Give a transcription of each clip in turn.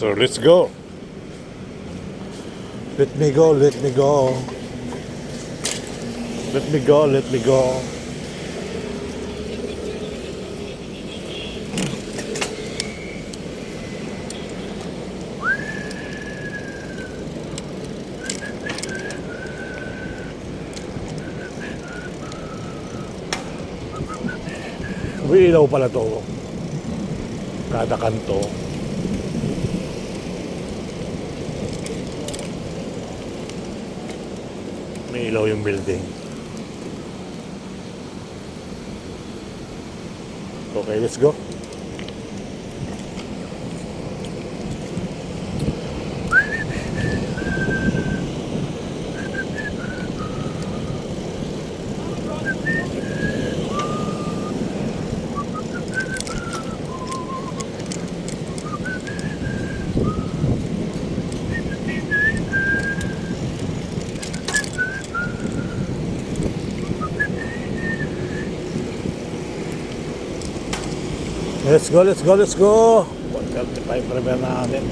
So let's go. Let me go, let me go. Let me go, let me go. May ilaw pala to. Kada kanto. May ilaw yung building. Okay, let's go. Let's go, let's go, let's go. 135 prepare na natin.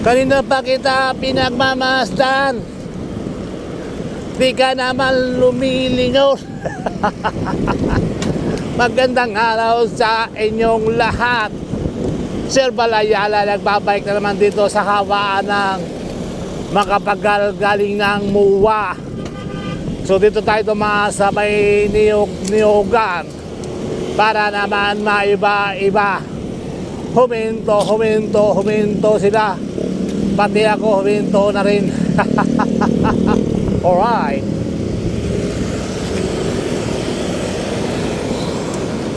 Kanina pa kita pinagmamasdan. Di ka naman lumilingaw. Magandang araw sa inyong lahat. Sir Balayala nagbabalik na naman dito sa hawaan ng makapagal-galing ng MUA. So dito tayo sa may Niyogan para naman maiba-iba. Huminto sila. Pati ako huminto na rin. Alright.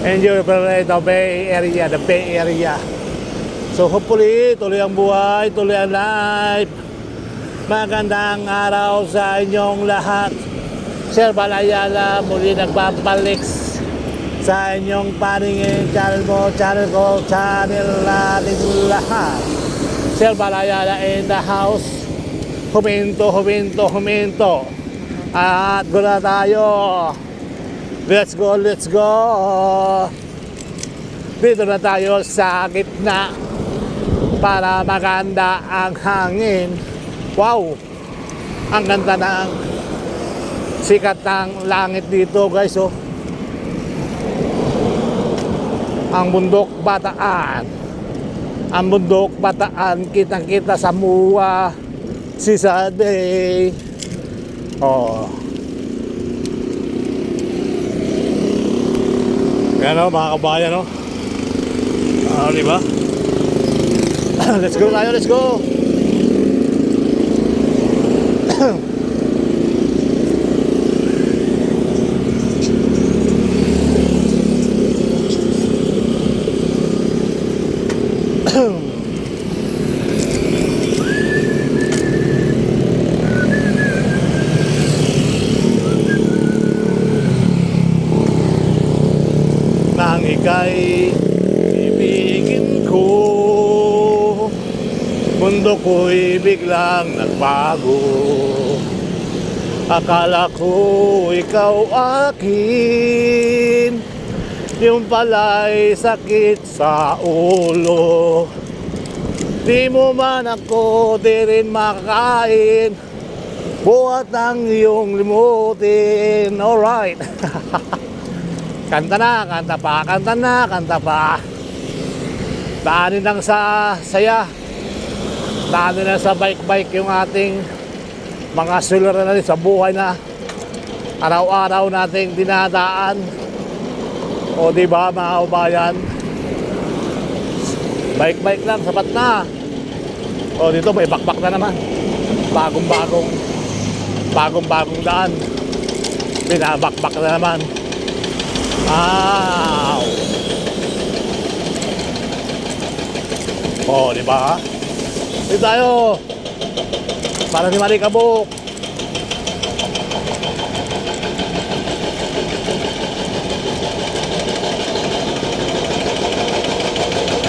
Enjoy the Bay Area. So hopefully, tuloy ang buhay, tuloy ang life. Magandang araw sa inyong lahat. Sir Balayala muli nagbabalik sa inyong paningin. Channel ko, channel natin lahat. Sir Balayala in the house. Huminto. At gula tayo. Let's go. Dito na tayo sa gitna para maganda ang hangin. Wow! Ang ganda ng sikat ng langit dito, guys, oh. Ang bundok Bataan. Ang bundok Bataan, kitang-kita sa MUA, si Saday. Oh. Yan o, mga kabayan o. Diba? Let's go tayo, let's go. Nang ika'y ibigin ko, mundo ko'y biglang nagbago. Akala ko ikaw akin, yung pala'y sakit sa ulo. Di mo man ako di rin makakain, buhat ang iyong limutin. Alright. Kanta na, kanta pa, kanta na, kanta pa. Daanin lang sa saya. Daanin lang sa bike-bike yung ating mga suliranin sa buhay na araw-araw nating dinadaan. O diba mga kabayan? Bike-bike lang, sapat na. O dito may bakbak na naman. Bagong-bagong daan. Binabakbak na naman. Wow! Oh, di ba? Dito tayo. Para si Marikabok.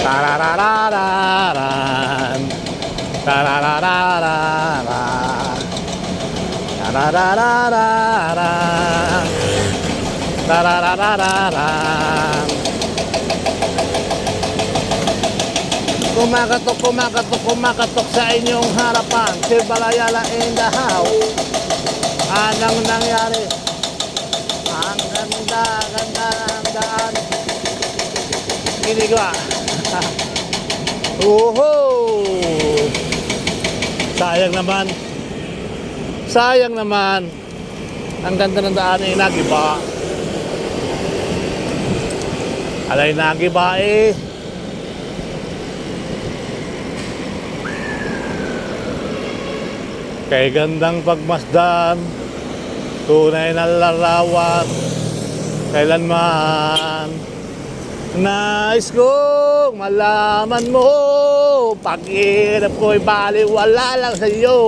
Tarararararan. Tarararararan. Tarararararan. Tarararararan. Kumakatok sa inyong harapan. Si Balayala in the house. Anong nangyari? Ang ganda ng daan. Ginigwa. Oho! Sayang naman. Ang ganda ng daan ay nagiba. Alay nagiba eh. Kay gandang pagmasdan, tunay na larawan, kailanman. Nais kong malaman mo, pag-hirap ko'y baliwala lang sa'yo.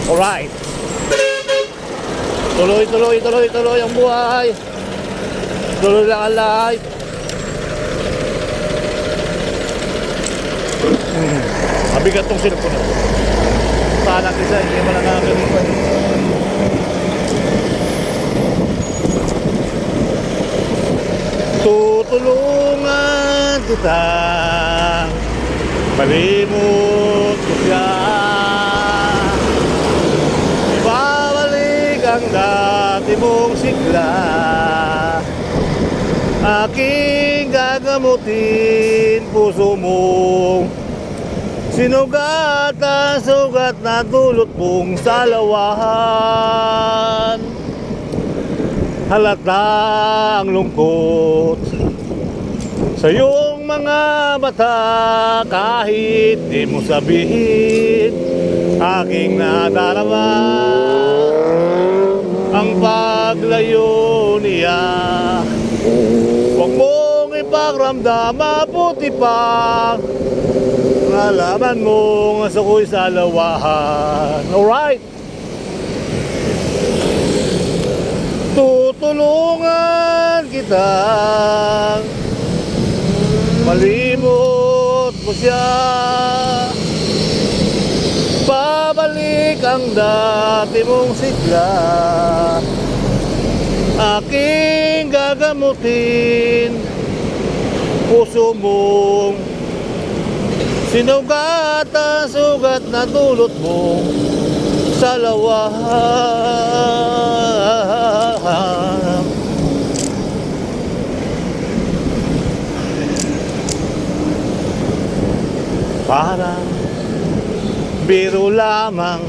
Alright. Tuloy ang buhay. Tuloy lang ang life. Mabigat tong silip ko na. Sana kisa, hindi mo lang nakakalipan. Tutulungan kita, malimot ko siya. Ibabalik ang dati mong sigla, aking gagamutin puso mong sinugat ang sugat na dulot mong salawahan. Halata ang lungkot sa iyong mga mata, kahit di mo sabihin, aking nadarama ang paglayo niya. Huwag mong ipagramdam, mabuti pa nalaman mong asa ko'y salawahan. Alright. Tutulungan kita, malimot mo siya. Babalik ang dati mong sigla, aking gagamutin puso mong sinugat ang sugat na dulot mong salawahan. Para biro lamang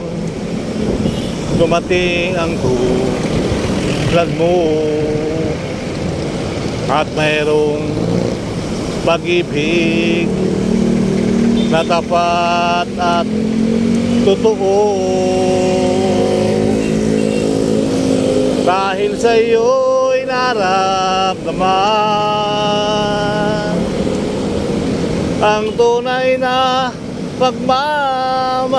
dumating ang tulad mo at mayroong pag-ibig na tapat at totoo. Dahil sa iyo'y naramdaman ang tunay na pagmamahal.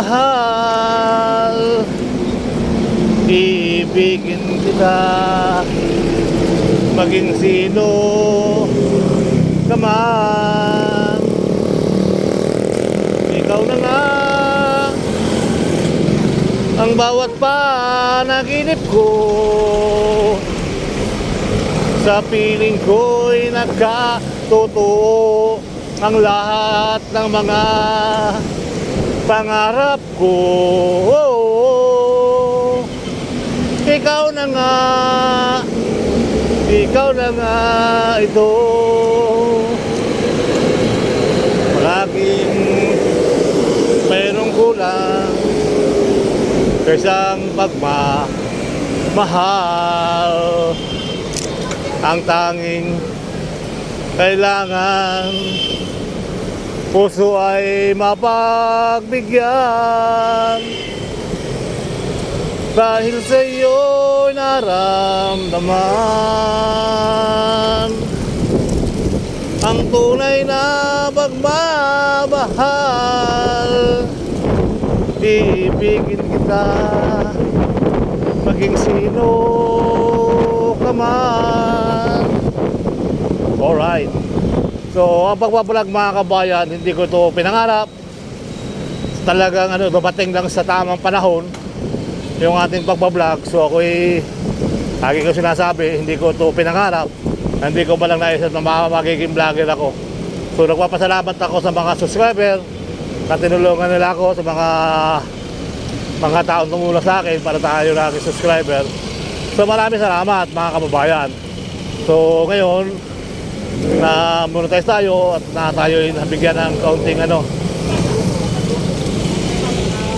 Ibigin kita maging sino ka man. Ikaw na nga ang bawat panaginip ko. Sa piling ko'y nagkatotoo ang lahat ng mga pangarap ko. Ikaw na nga, ikaw na nga ito. Palaging mayroong kulang sa isang pagmamahal. Ang tanging kailangan puso ay mapagbigyan. Dahil sa iyo'y naramdaman ang tunay na pagmamahal. Ibigin kita maging sino ka man. Alright. So, ang pagbablog mga kabayan, hindi ko ito pinangarap. Talagang dumating lang sa tamang panahon yung ating pagbablog. So, ako'y lagi ko sinasabi, hindi ko ito pinangarap. Hindi ko balang naisip na magiging vlogger ako. So, nagpapasalamat ako sa mga subscriber na tinulungan nila ako, sa mga taong tumulong sa akin para tayo lagi subscriber. So, maraming salamat mga kababayan. So, ngayon na monetize tayo at na tayo nabigyan ng kaunting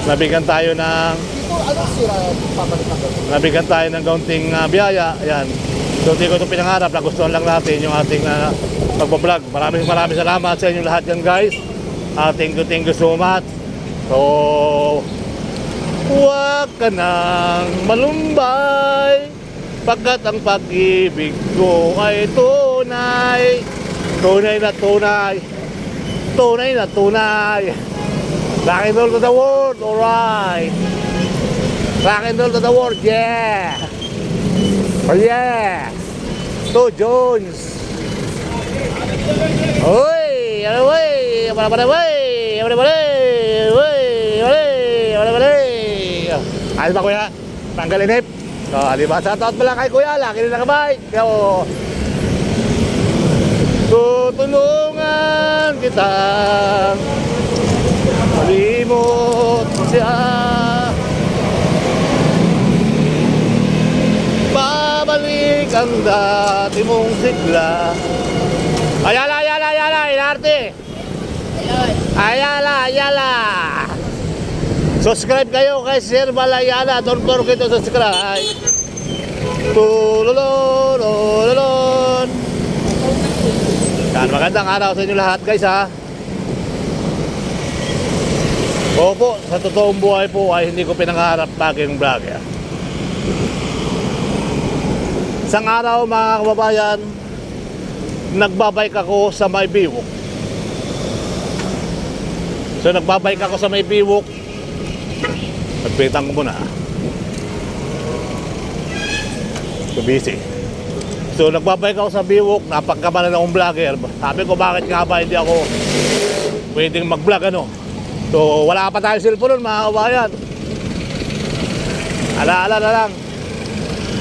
nabigyan tayo ng kaunting biyaya. Ayan. So hindi ko ito pinangarap, nagustuhan lang natin yung ating pagbablog. Maraming salamat sa inyo lahat yan guys. Thank you so much. So huwag ka nang malumbay, pagkat ang pag-ibig ko ay tunay. Tunay na tunay. Tunay na tunay. Rock and roll to the world, alright. Rock and roll to the world, yeah. Oh yeah. To Jones. Uy, uy, ayos ba kuya? Tanggal inip. So, di ba? Sa taot mo lang kay kuya, laki rin na kamay. Yo. Tutulungan kita malimot siya. Babalik ang dati mong sigla. Ayala, inarte. Ayala. Subscribe kayo kay Sir Balayana. Don't forget to subscribe. Tulololololon. Yan, magandang araw sa inyo lahat guys ha. Opo, sa totoong buhay po ay hindi ko pinangarap maging vlogger. Isang araw mga kababayan, nagbabike ako sa may biwok. So nagbabike ako sa may biwok. Nagpitang ko muna. So busy. So nagbabike ako sa biwok, napagkamalan akong vlogger. Sabi ko bakit nga ba hindi ako pwedeng mag-vlog So wala pa tayo cellphone nun mga kabayan. Alaala na lang.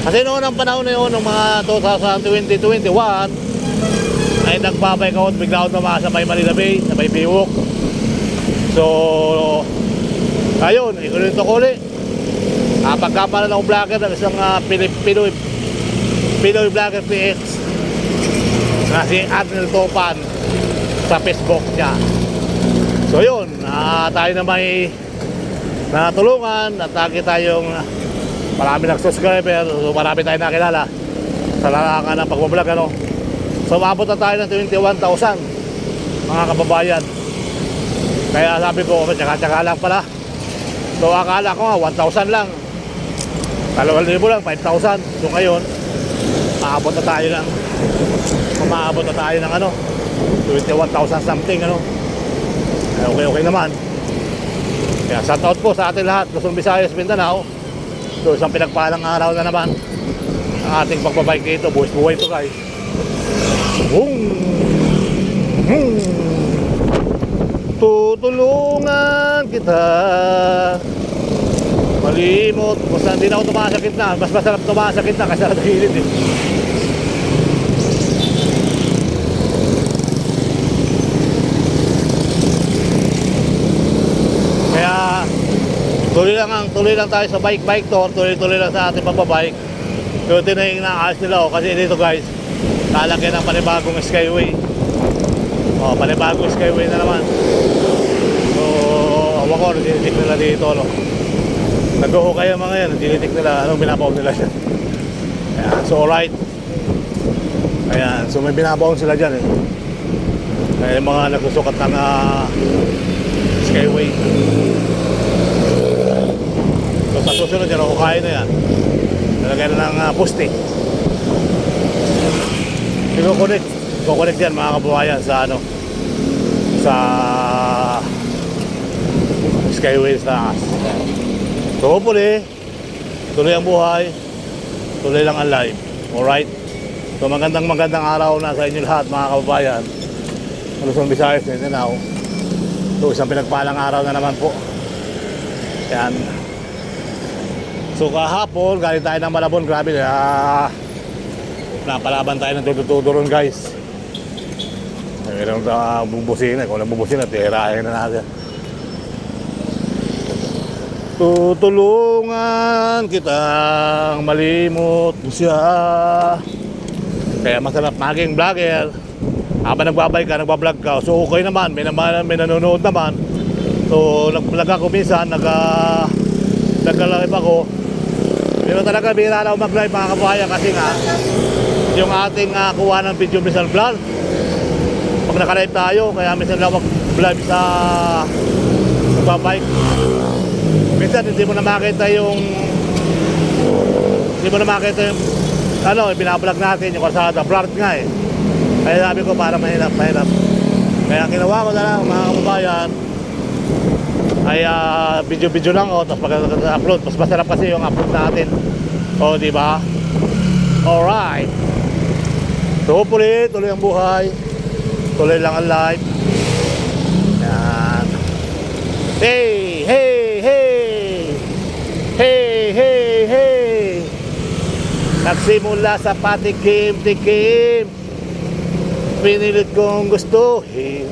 Kasi noon ang panahon na yun, ng mga 2020-21 ay nagbabike ako at bigla ako naman sa may Manila Bay, sa may biwok. So ayun, ikunin ko ulit. Pagkamalan akong vlogger ng isang Pinoy Vlogger PX na si Arnel Topan sa Facebook niya. So yun, tayo na may natulungan at lagi tayong marami nag-subscriber, so marami tayong nakilala sa larangan ng pagbablog, ano. So umabot na tayo ng 21,000 mga kababayan. Kaya sabi ko, tsaka-tsaka lang pala. So akala ko nga 1,000 lang, 2,000 lang, 5,000. So ngayon umaabot na tayo ng ano 21,000 something, ano. Okay naman. Kaya shout out po sa ating lahat, Luzon, Visayas, Mindanao. So isang pinagpalang araw na naman ang ating pagbabike dito. Buhay ito, guys. Boom! Tutulungan kita malimot. Basta hindi na ako tumakas sa gitna. Mas masarap tumakas sa gitna kasi sa gilid, eh. Kaya tuloy lang tayo sa bike tour, tuloy lang sa ating pagbabike. So ito na yung inaayos nila, oh, kasi dito, guys, lalagyan ng panibagong skyway. Oh, panibagong skyway na naman. So awa ko, nagdiditik nila dito, no. Nag-o kaya mga yan, nagdiditik nila, anong binabaw nila siya. Ayan, so alright. Ayan, so may binabaw sila dyan, eh. Kaya yung mga nagsusukat ng skyway. So sa susunod yan, kukain na yan. Nalagay na ng poste. Kukunik yan, mga kababayan, sa ano, sa skyway sa taas. So hopefully tuloy ang buhay, tuloy lang ang life. Alright. So magandang araw na sa inyo lahat, mga kababayan, Luzon, Visayas, Mindanao. So isang pinagpalang araw na naman po. Yan. So kahapon galing tayo ng Malabon. Grabe, napalaban tayo ng tudo ron, guys. Mayroon na bubusina. Kung nabubusina, tihirahin na natin. Tutulungan kitang malimot mo siya. Kaya masarap maging vlogger. Habang nagbabay ka, nagbablog ka, so okay naman, may nanonood naman. So nag-vlog ako minsan, nag-live ako. Pero talaga bihira na ako mag-live, mga kababayan, kasi nga yung ating kuha ng video minsan vlog, pag naka-live tayo, kaya minsan lang mag-live sa nagbabike. Minsan hindi mo na makita yung ano, binablog natin yung kalsada, blurred nga, eh. Kaya sabi ko, para mahirap. Kaya ginawa ko na lang, mga kababayan, ay video lang, oh, tapos pag-upload, mas masarap kasi yung upload natin, oh, di ba? Alright. So hopefully tuloy ang buhay, tuloy lang ang life. Yan. Hey. Nagsimula sa patikim-tikim, pinilit kong gustuhin,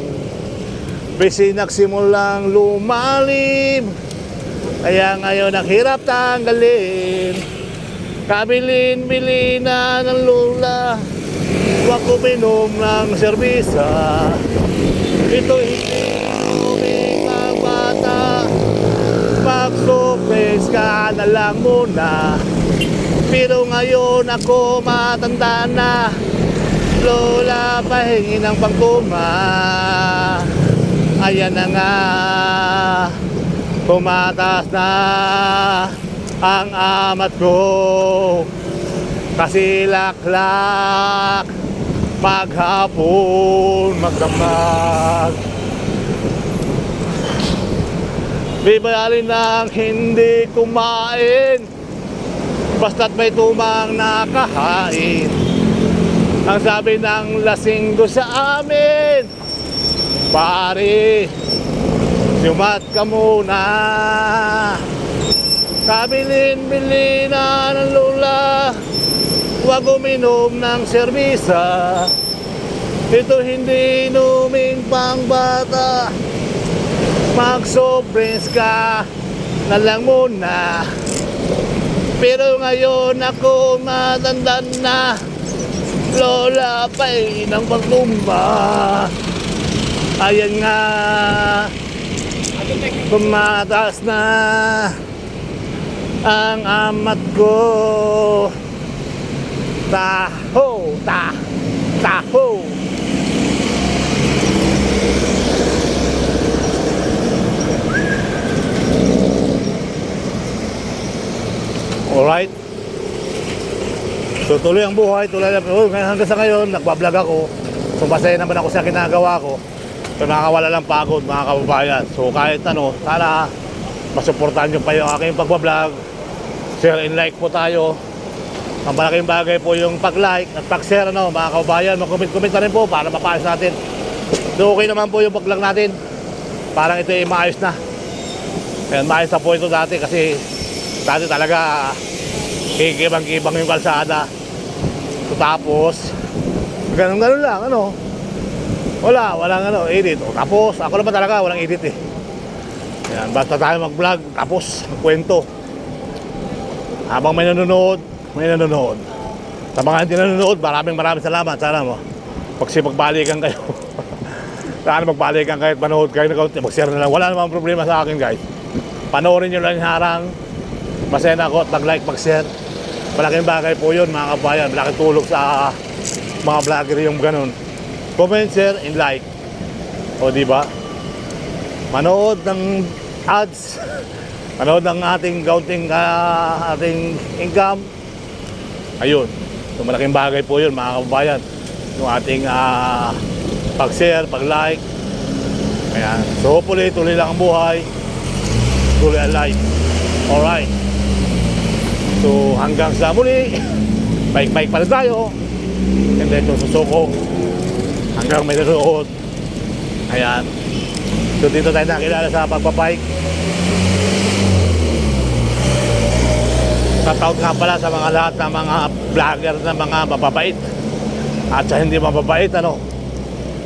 besi nagsimulang lumalim, kaya ngayon ang hirap tanggalin. Kabilin-bilin na ng lula, huwag uminom ng serbisa. Ito hindi uming ang bata, mag-surprise ka na lang muna. Pero ngayon ako matanda na, lola, pahingi ng pangkuma. Ayan na nga, tumatas na ang amat ko, kasi laklak maghapon magdamag. Di bayalin ng hindi kumain, basta't may tumang nakahain. Ang sabi ng lasinggo sa amin, pare, sumat ka muna. Kabilin-bilin na ng lula, huwag uminom ng serbisa. Ito hindi inuming pang bata, mag-sobrings ka na lang muna. Pero ngayon ako matanda na, lola, pahingi ng pangkumba. Ayan nga, Tumataas na ang amat ko. Taho, taho. Alright. So tuloy ang buhay, tuloy lang. Hanggang sa ngayon, nagbablog ako. So masaya naman ako sa ginagawa ko. So nakakawala lang pagod mga kababayan. So kahit ano, sana masuportahan nyo pa yung aking pagbablog. Share and like po tayo. Ang malaking bagay po yung pag-like at pag-share ano, mga kababayan. Mag-comment na rin po para mapaayos natin. So okay naman po yung pag-vlog natin. Parang ito ay maayos na. Ayan, maayos na po ito dati kasi dati talaga kikibang-kibang yung kalsada. So, tapos ganun lang ano. Walang ano, edit. O, tapos ako naman talaga walang edit eh. Ayan, basta tayo mag-vlog tapos magkwento. Habang may nanonood. Sa mga hindi nanonood, maraming salamat. Sana mo magsipagbalikan kayo. Sana magbalikan kahit manood kayo na kaunti, mag-share na lang. Wala namang problema sa akin guys. Panoorin nyo lang yung harang. Masaya na ako at mag-like, mag-share. Malaking bagay po yun mga kabayan. Malaking tulog sa mga vlogger yung ganun. Comment, share, and like. O diba? Manood ng ads. Manood ng ating kaunting ating income. Ayun. So malaking bagay po yun mga kabayan. Yung ating pag-share, pag-like. Ayan. So hopefully tuloy lang ang buhay. Tuloy ang life. Alright. So hanggang sa muli, bike pa rin tayo. And then ito susuko hanggang may nanood. Ayan. So dito tayo nakilala sa pagbabike. Shoutout nga pala sa mga lahat ng mga vlogger na mga mababait at sa hindi mababait ano.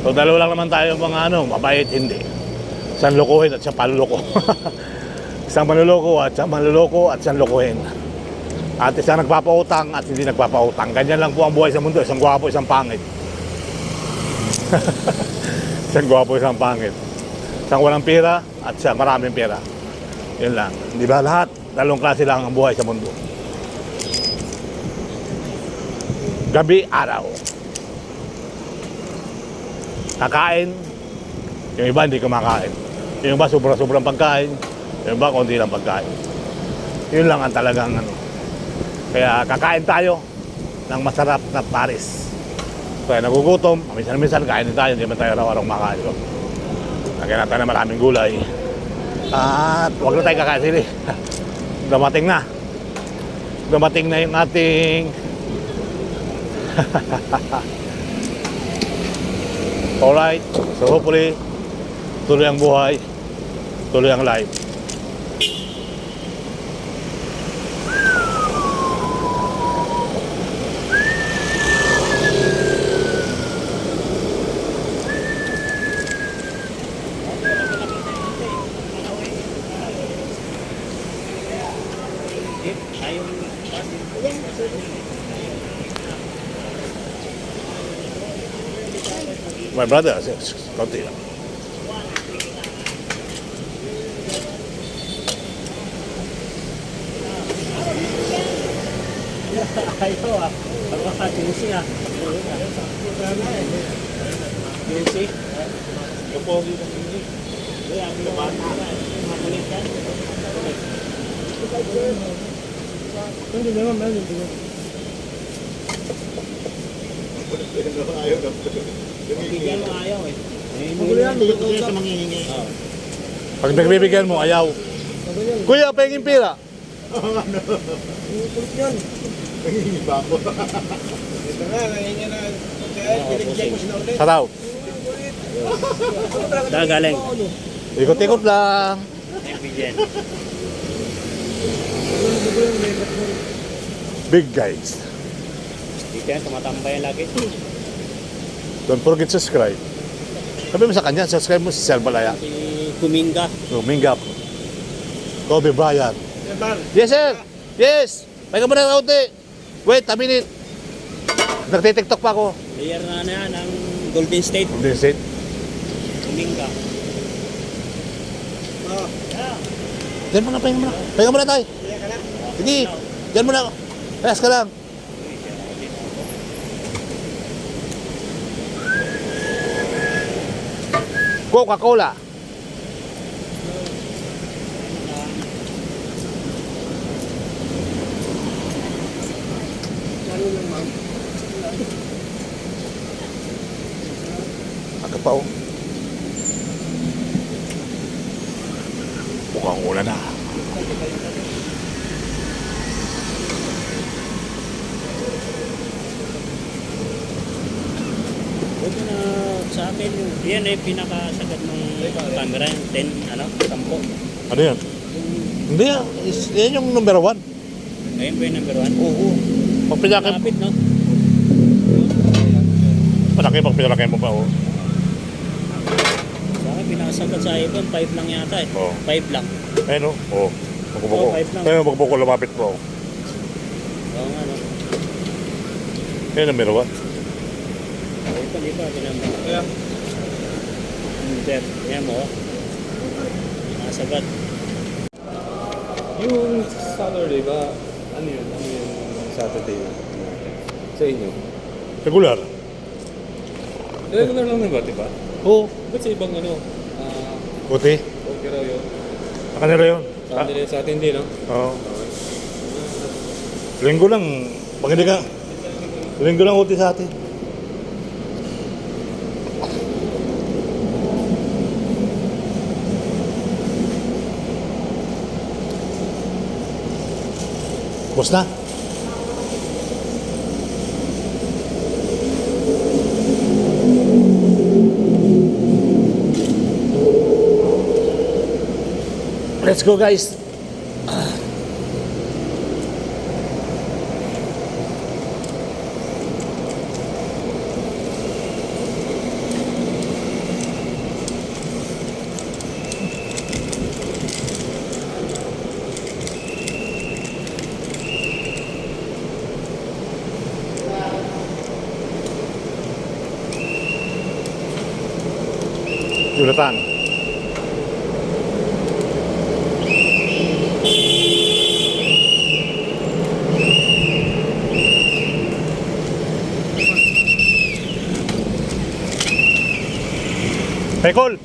So dalawa lang naman tayo mga ano, mabait hindi. Isang lukuhin at isang paluloko. Isang manluloko at isang manluloko at isang lukuhin. At isang nagpapautang at hindi nagpapautang. Ganyan lang po ang buhay sa mundo. Isang gwapo, isang pangit. Isang gwapo, isang pangit. Isang walang pera at isang maraming pera. Yun lang. Di ba lahat? Dalawang klase lang ang buhay sa mundo. Gabi, araw. Kakain. Yung iba hindi kumakain. Yung iba sobrang pagkain. Yung iba konti lang pagkain. Yun lang ang talagang ano. Kaya kakain tayo ng masarap na Paris. Kaya nagugutom, minsan kain din tayo, hindi man tayo araw-araw makain. Lagyan natin na maraming gulay. At huwag na tayo kakain sili. Dumating na yung ating alright. So hopefully tuloy ang buhay, tuloy ang life. My brother, yes, konti lang. Ayaw ah. Ako ka, tinusi ah. Tinusi? Kapogi ka tinusi. Kaya, ang bata ka. Makulit ka. Hindi naman, meron din. Ayaw na. Bigyan mo ayaw eh. Magulihan, magkakausa sa manghihingi. Pag nagbibigyan mo, ayaw. Kuya, pahingin pira. Kulit yan. Nangingi ba ako? Ito na, nangingi na. Pinag-check mo sila ulit. Saraw. Saan galing? Ikot-ikot lang. Bigyan. Big guys. Dito yan, tumatambay lagi. Don't forget to subscribe. Sabi mo sa kanya, subscribe mo si Sir Balaya. Si Kuminga. Mingap. Kobe Bryant. Yes, sir. Yes. Pahinga mo na kaunti. Wait, a minute. Nagtitiktok pa ako. Player na yan ng Golden State. This it. Kuminga. Diyan muna, pahinga muna. Pahinga muna tayo. Sige, diyan muna. Rest ka lang. Coca-Cola. Aga pa oh. Mukhang ulan na. Huwag na sa akin, yan eh, pinakasagad ng camera, yung 10, ano, 10. Ano yan? Hindi yan. Yan yung number 1. Ayun ba yung number 1? Oo. Pag pinakip, Malapit, no? pag pinakip mo pa oh. Sa akin, pinakasagad sa iPhone, 5 lang yata eh. Oo. 5 lang. Ayun oh. Oh. Magbubuko. Oo, 5 lang. Ayun, magbubuko lumapit pa oh. Oo nga, no? Yan number 1. iPhone, iba, pinamba. Yeah. Sir, yan mo, oh. Pinakasagad. Yung Saturday ba, ano yun? Ano yung Saturday na? Sa inyo? Regular. Regular lang na ba, diba? Oo. Ba't sa ibang ano? Buti. Okay raw yun. Sa kanila yun. Sa kanila sa atin din, no? Oo. Linggo lang. Pag hindi ka, linggo lang uti sa atin. Bos na. Let's go guys. Jonathan. Hey, Cole.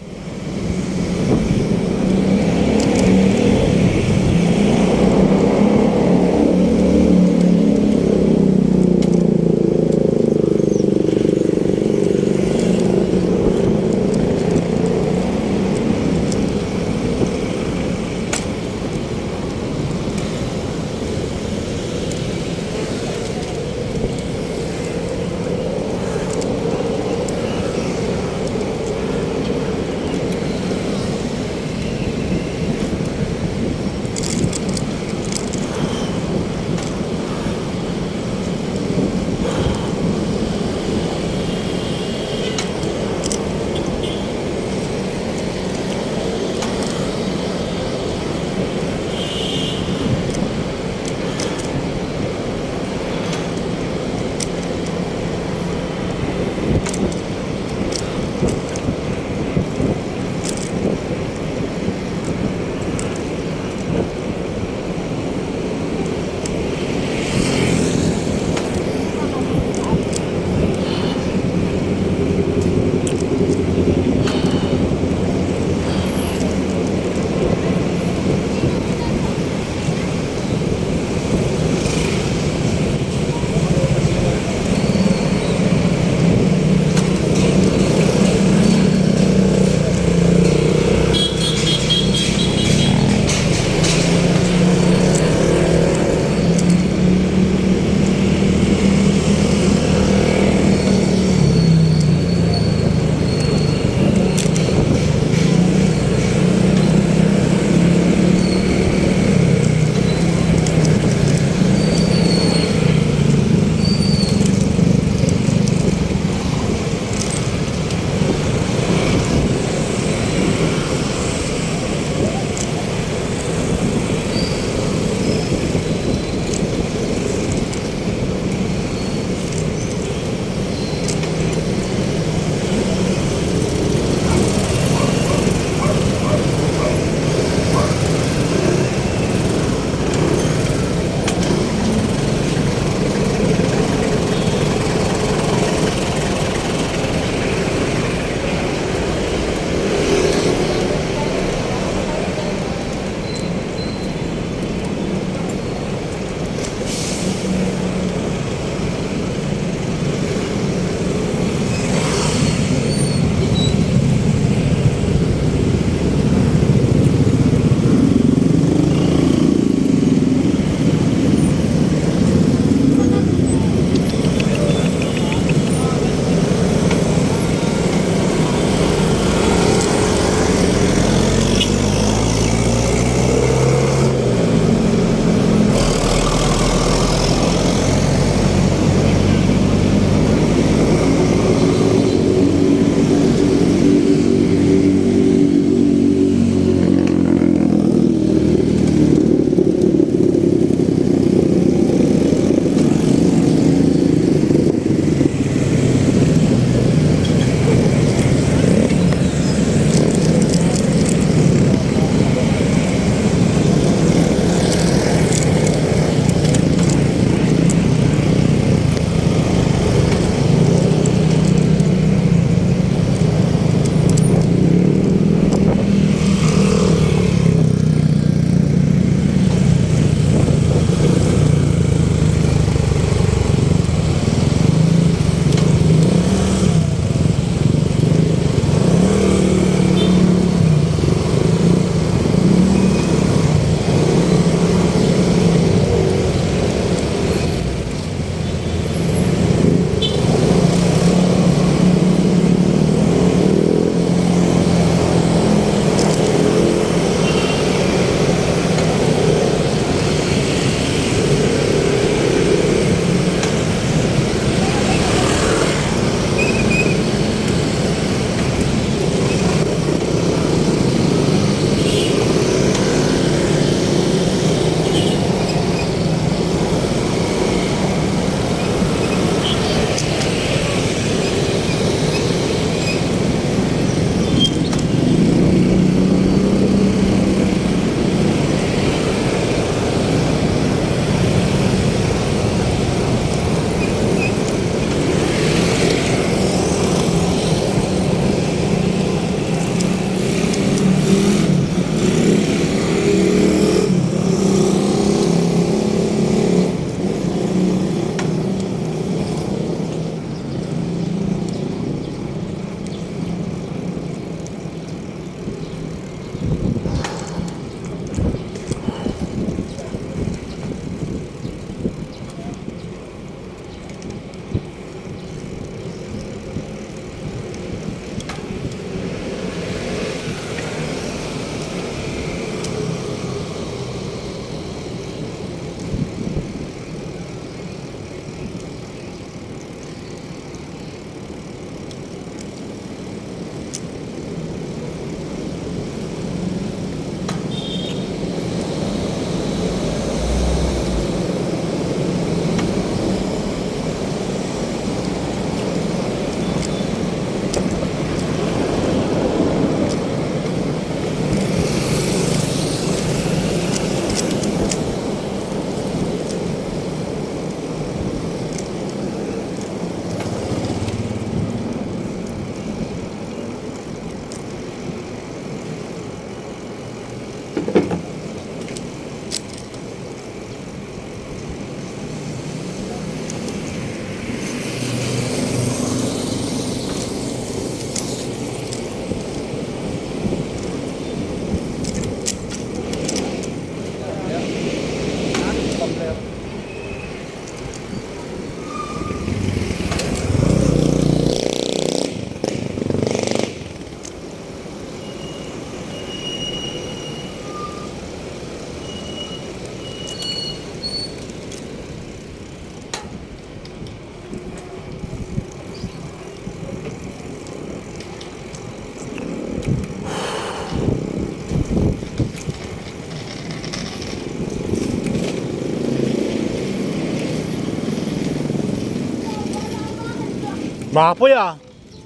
Maapoy ah.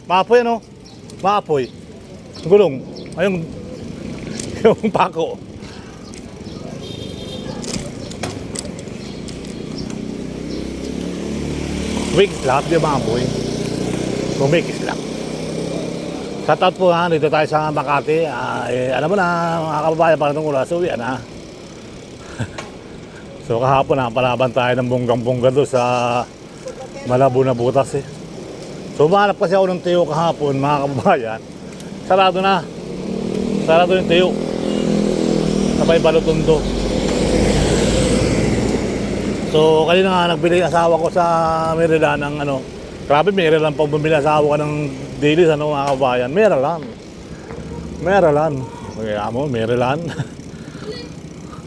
Maapoy ano? Maapoy. Gulong. Ayun. Yung pako. Wings lahat di maapoy. Kumikis lang. Shoutout po ha, dito tayo sa Makati. Alam mo na, mga kababayan, para itong oras, uwi na. So kahapon na, palaban tayo ng bonggang-bongga doon sa Malabo na butas eh. So umahanap kasi ako ng tiyo kahapon, mga kababayan. Sarado na. Sarado yung tiyo. Sabay Balutondo. So kanina nga nagbili asawa ko sa Maryland ng ano. Grabe, Maryland pag bumili asawa ko ng dailies, ano mga kababayan. Maryland. Maryland. Kaya mo, Maryland.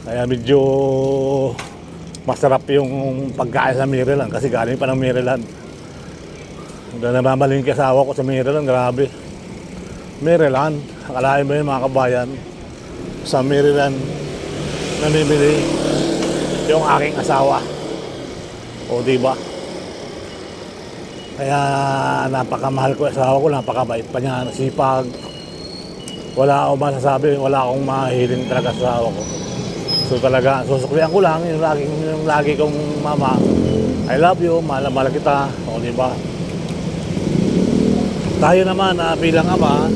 Kaya medyo masarap yung pagkain sa Maryland kasi galing pa ng Maryland. Namamalingki asawa ko sa Maryland, grabe. Maryland, akalain mo yun mga kabayan, sa Maryland namimili yung aking asawa. O diba? Kaya napakamahal ko asawa ko, napakabait pa niya, sipag. Wala akong masasabi, wala akong mahiling talaga sa asawa ko. So talaga, susuklian ko lang yung lagi kong mama, I love you, mahal kita, o diba? Tayo naman bilang ama,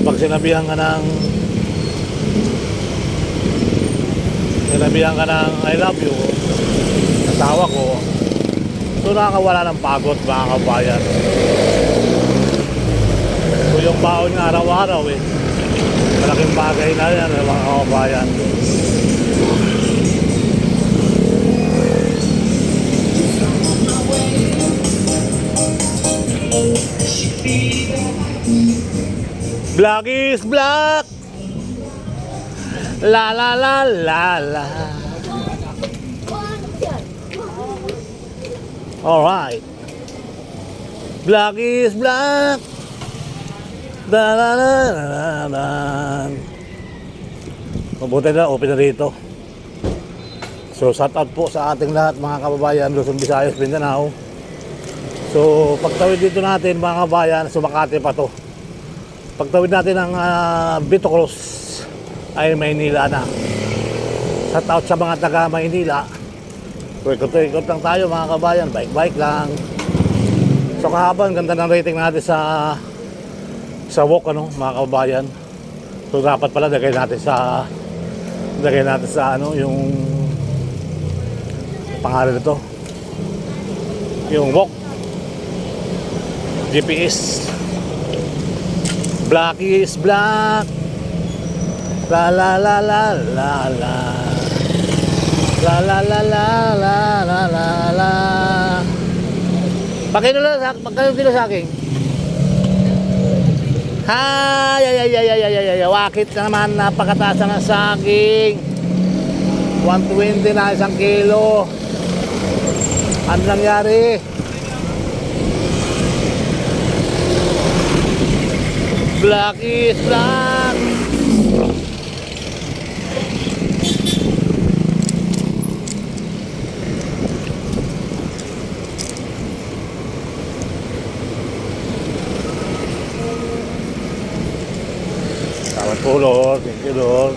pag sinabihan ka ng I love you, asawa ko, so nakakawala ng pagod mga kabayan. So yung baon nga araw-araw eh, malaking bagay na yan mga kabayan. Black is black. La la la la la. Alright. Black is black. Da la la la la. Mabuti na, open na dito. So shout out po sa ating lahat mga kababayan, Luzon, Visayas, Mindanao. So pagtawid dito natin mga kababayan, Makati pa to. Pagtawid natin ng Vito Cruz ay Maynila na. Shout out sa mga taga Maynila. So ikot-ikot lang tayo mga kabayan, bike lang. So kahapon, ganda ng rating natin sa walk ano mga kababayan. So dapat pala lagay natin sa ano yung pangalan nito. Yung walk GPS. Black is black. La la la la la la. La la la la la la la la. Pagkano sa akin? Ay, wakit na naman, napakataas na ng saging. 120 na isang kilo. Ano nangyari? Black is black. Salamat po Lord, thank you Lord.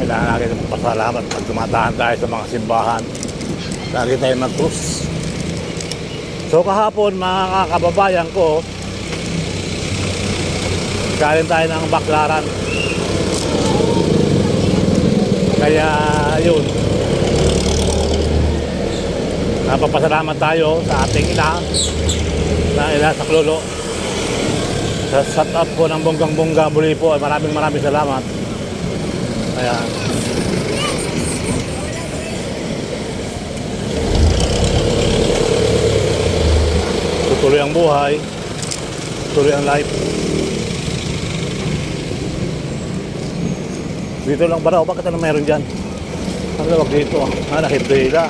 Kailangan natin magpasalamat pag dumadaan tayo sa mga simbahan. Lagi tayo mag-cross. So kahapon mga kababayan ko, galing tayo ng Baklaran. Kaya yun, napapasalamat tayo sa ating ina sa Klolo. Sa shout out po ng bonggang-bongga muli po, maraming salamat. Ayan. Tuloy ang buhay, tuloy ang life. Dito lang ba raw? Bakit ano meron dyan? Ang tawag dito? Nakitila.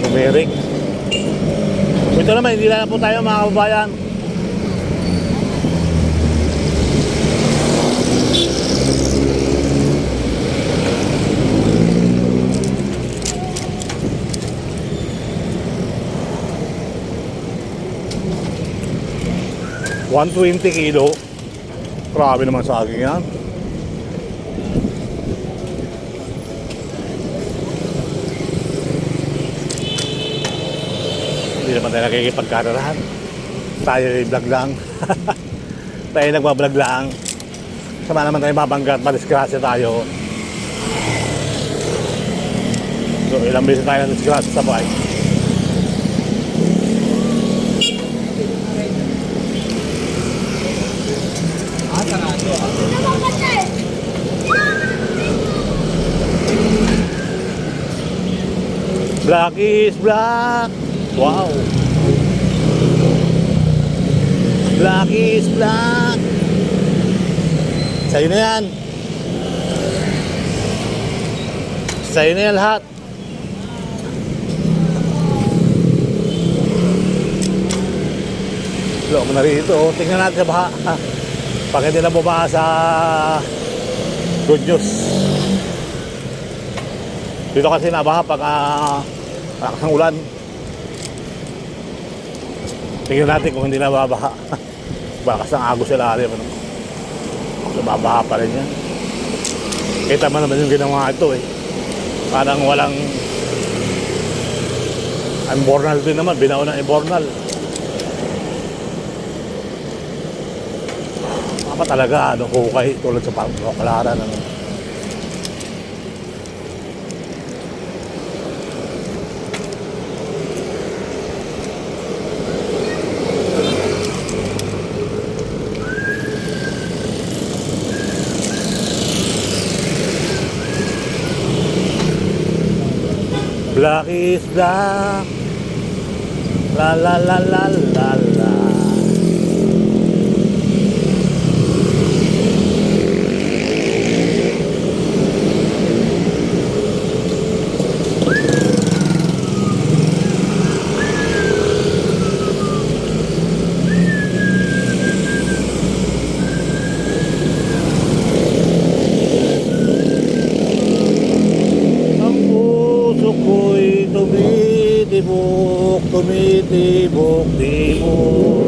Numeric. Ito naman, hindi na po tayo mga kababayan. 120 kilo. Grabe naman saging yan. Hindi naman tayo nakikipagkararahan. Tayo vlog lang. Tayo nagbablog lang. Sama naman tayo mabangga at madisgrasya tayo. So ilang beses tayo nadisgrasya sa buhay. Black is black. Wow. Black is black. Sa'yo na yan. Sa'yo na yan lahat. Look na rito. Tingnan natin sa baha. Pag hindi na bumaha sa good news. Dito kasi nabaha pag malakas ang ulan. Tingnan natin kung hindi na babaha. Bakas ang agos sa lalim. Babaha pa rin yan. Kita mo naman yung ginawa ito eh. Parang walang imbornal din naman. Binaon ng imbornal. Apa talaga, hukay tulad sa Baclaran. Black is black. La la la la la la. Ko'y tumitibok, tumitibok, tibok.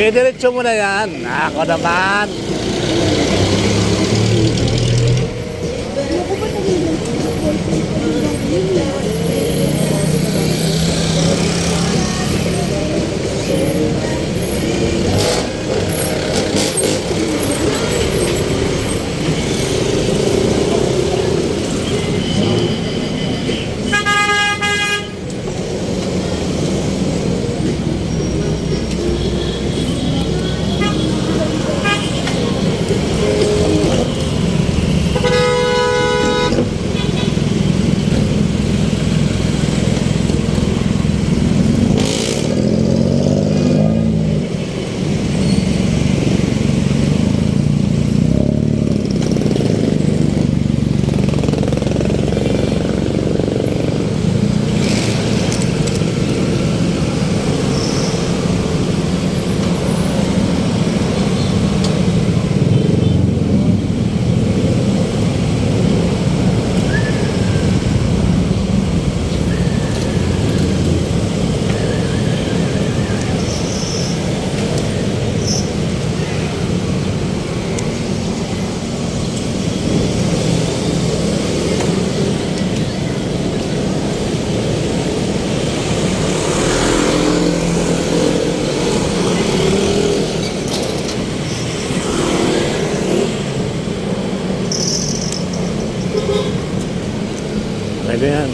Diretso mo na yan. Ako naman. Pwede yan.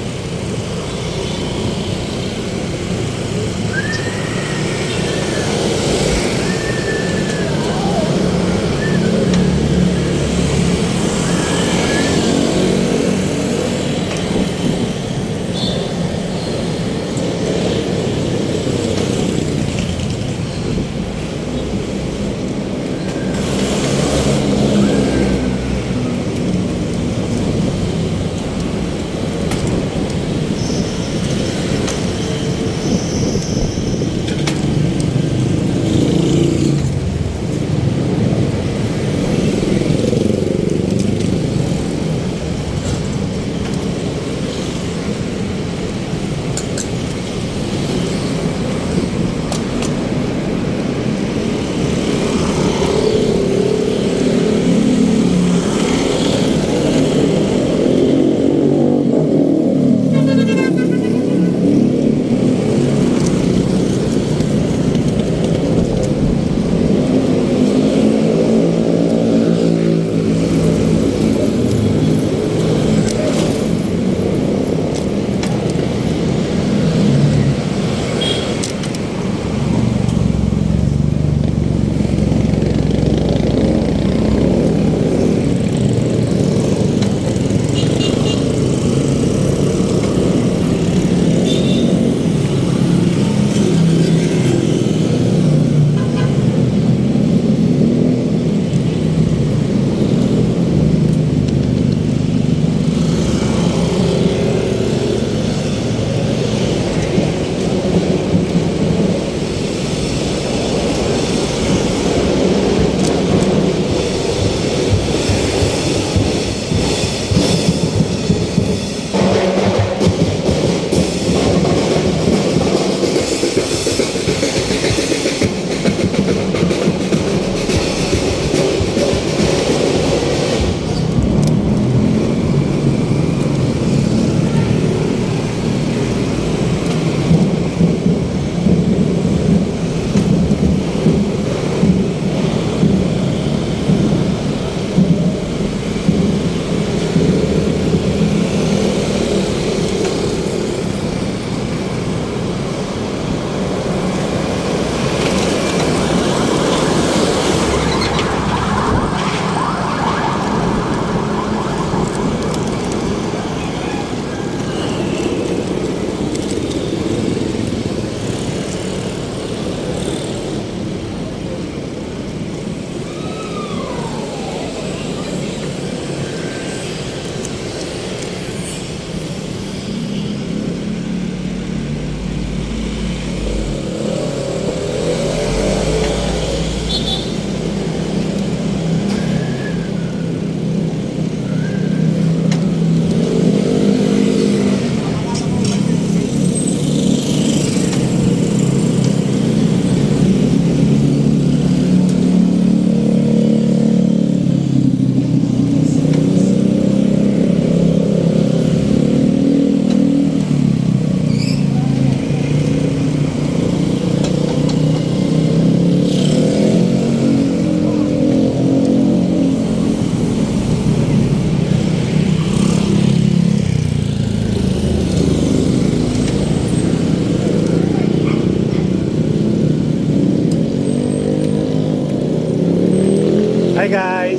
Hi guys!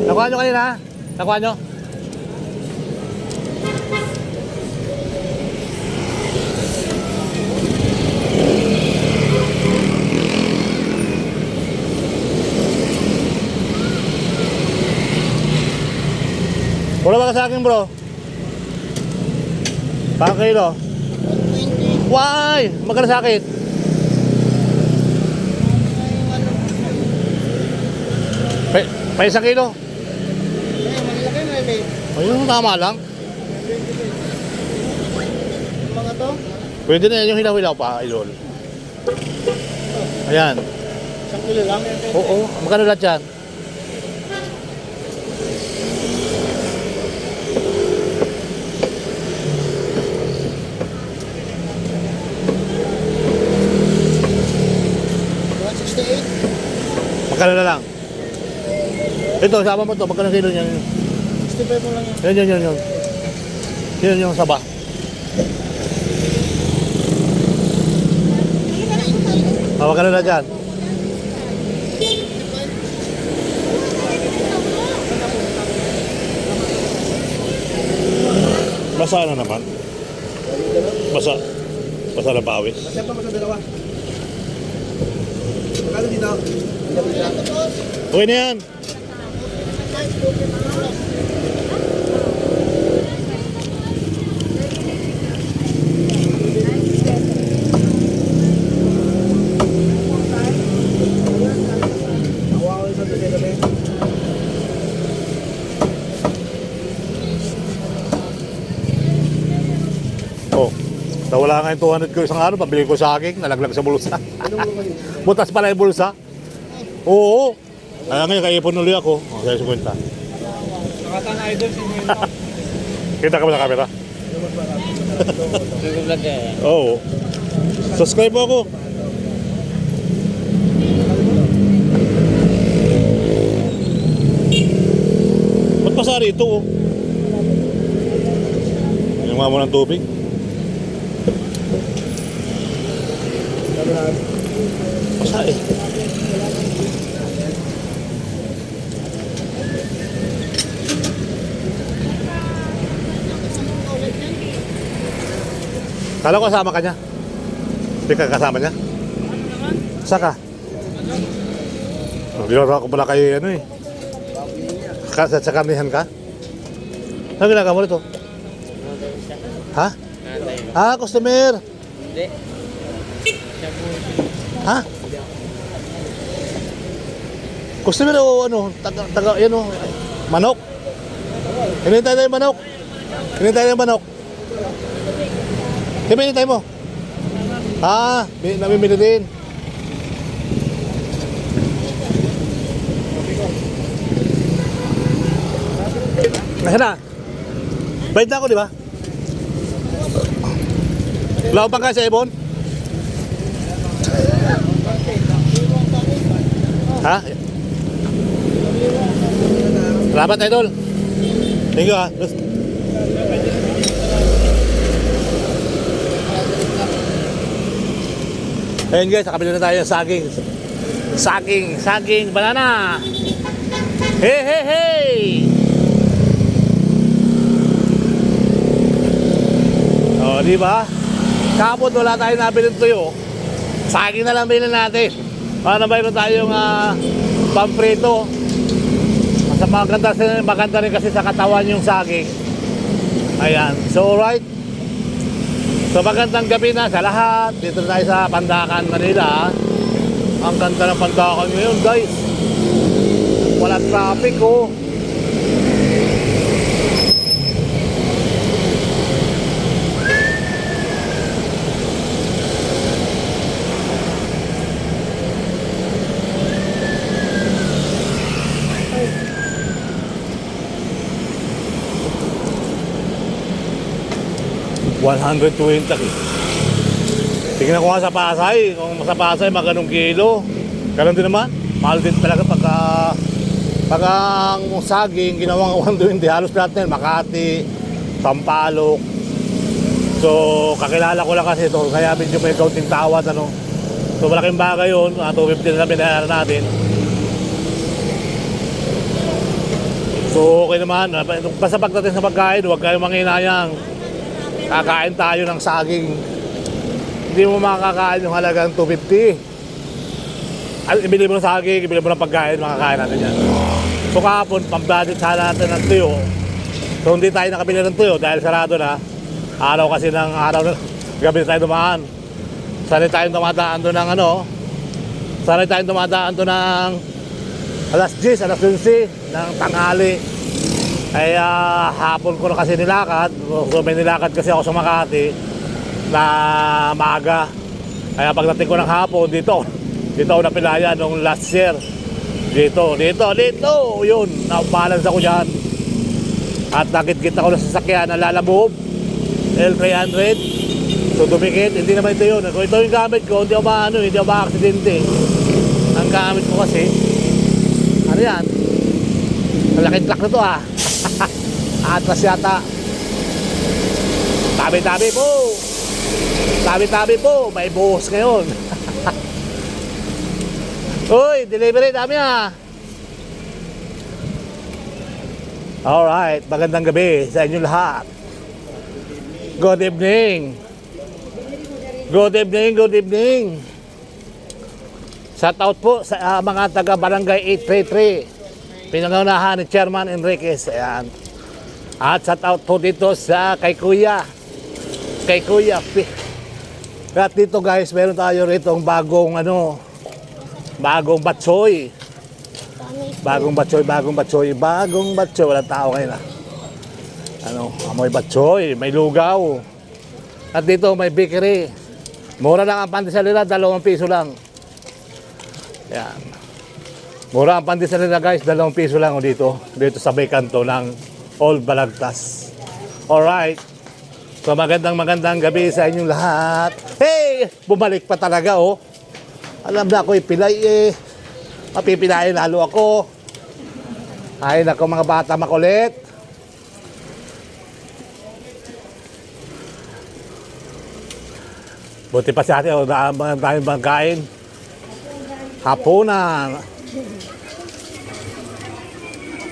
Nakuha nyo kanina? Nakuha nyo? Wala ba ka sa akin bro? Pang kilo? 20. Why? Magkano sa akin? Pa isang kilo? Malaki na eh. Ayun, tama lang. Yung mga to, Pwede na yan yung hilaw-hilaw pa, idol. Ayan. 1 kilo lang. Oo, magkano lahat yan? Magkano na lang? Ito, sama mo to, magkano kilo niyan? 65 mo lang yan. Yan. Yun yung saba. Hawak ka na dyan. Basa na naman. Basa. Basa na pawis. Masaya pa sa dalawa. Kano dito? Okay na yan. Awa ko sa dalawa. Oh. Nawala nga yung 200 ko isang araw, pabili ko sa akin, nalaglag sa bulsa. Butas pala yung bulsa. Oo. Kaya ngayon, kaipon ulit ako. O, kaya 50. Nakatang idol si Mino. Kita ka ba sa camera? Nag-vlog ka eh. Oo. Subscribe mo ako. Ba't pasari ito? Oh? Yung mga mo ng tubig. Basa eh. Kala ko kasama ka niya. Hindi ka kasama niya? Saka? Binara ko pala kayo ano eh. Sa karnihan ka? Ano ginagawa mo nito? Ha? Ah, customer! Hindi. Ha? Customer o ano? Taga, yan o. Manok? Hinintay tayo yung manok. Hinintay tayo yung manok. Kaya hinintay mo? Ah, namimili din. Nasaan na? Bayad na ako, di ba? Wala ko pang kaya sa ibon? Ha? Salamat, idol. Thank you, ha. Ayun guys, nakabili na tayo ng saging. Saging, banana. Hey, hey, hey! O, di ba? Kapot wala tayong nabiling tuyo. Saging na lang bilhin natin. Para mayroon tayong pamprito. Maganda rin kasi sa katawan yung saging. Ayan. So, alright. So, magandang gabi na sa lahat. Dito tayo sa Pandacan, Manila. Ang ganda ng Pandacan ngayon, guys. Wala traffic, oh. $120. Tingnan ko nga sa Pasay, kung sa Pasay magkanong kilo. Ganun din naman, mahal din talaga pagka ang saging ginawang 120, halos lahat na yun, Makati, Sampaloc. So kakilala ko lang kasi ito, kaya medyo may kaunting tawad ano. So malaking bagay yun, 250 na binayaran natin. So okay naman, basta pagdating sa pagkain, huwag kayong manghinayang. Kakain tayo ng saging. Hindi mo makakain yung halagang 250. Ibili mo ng saging, ibili mo ng pagkain, makakain natin yan. So kahapon, pambudget sana natin ng tuyo. So hindi tayo nakabili ng tuyo dahil sarado na. Araw kasi ng araw na gabi na tayo dumaan. Sana tayong dumadaan doon ng ano. Sana tayong dumadaan doon ng alas 10, alas 11 ng tanghali. Ay hapon ko na kasi nilakad. So may nilakad kasi ako sa Makati na maaga. Kaya pagdating ko ng hapon dito ako napilaya nung last year. Dito. Yun, na-balance ako dyan. At nakit-kit ako ng sasakyan na Lalamove L300. So dumikit, hindi naman ito yun. Kung ito yung gamit ko, hindi ako ma-aksidente. Ang gamit ko kasi, ano yan? Malaking truck na to ah. Atlas yata. Tabi-tabi po. Tabi-tabi po. May buhos ngayon. Uy, delivery dami ah. Alright, magandang gabi sa inyo lahat. Good evening. Good evening, good evening. Shout out po sa mga taga Barangay 833. Pinangunahan ni Chairman Enriquez. Ayan. At shout out po dito sa kay Kuya. Kay Kuya. At dito guys, meron tayo ritong bagong bagong batsoy. Bagong batsoy. Walang tao ngayon ah. Amoy batsoy, may lugaw. At dito may bakery. Mura lang ang pandesal nila, 2 piso lang. Yan. Mura ang pandesal nila guys, 2 piso lang dito. Dito sa may kanto ng Old Balagtas. Alright. So magandang gabi sa inyong lahat. Hey! Bumalik pa talaga oh. Alam na ako ipilay eh. Mapipinayin lalo ako. Ay nako mga bata makulit. Buti pa sa atin, daming bangkain. Hapunan.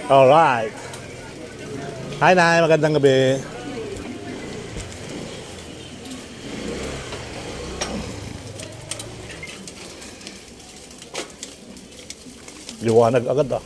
Alright. Hi Nay, magandang gabi. Liwanag agad ah.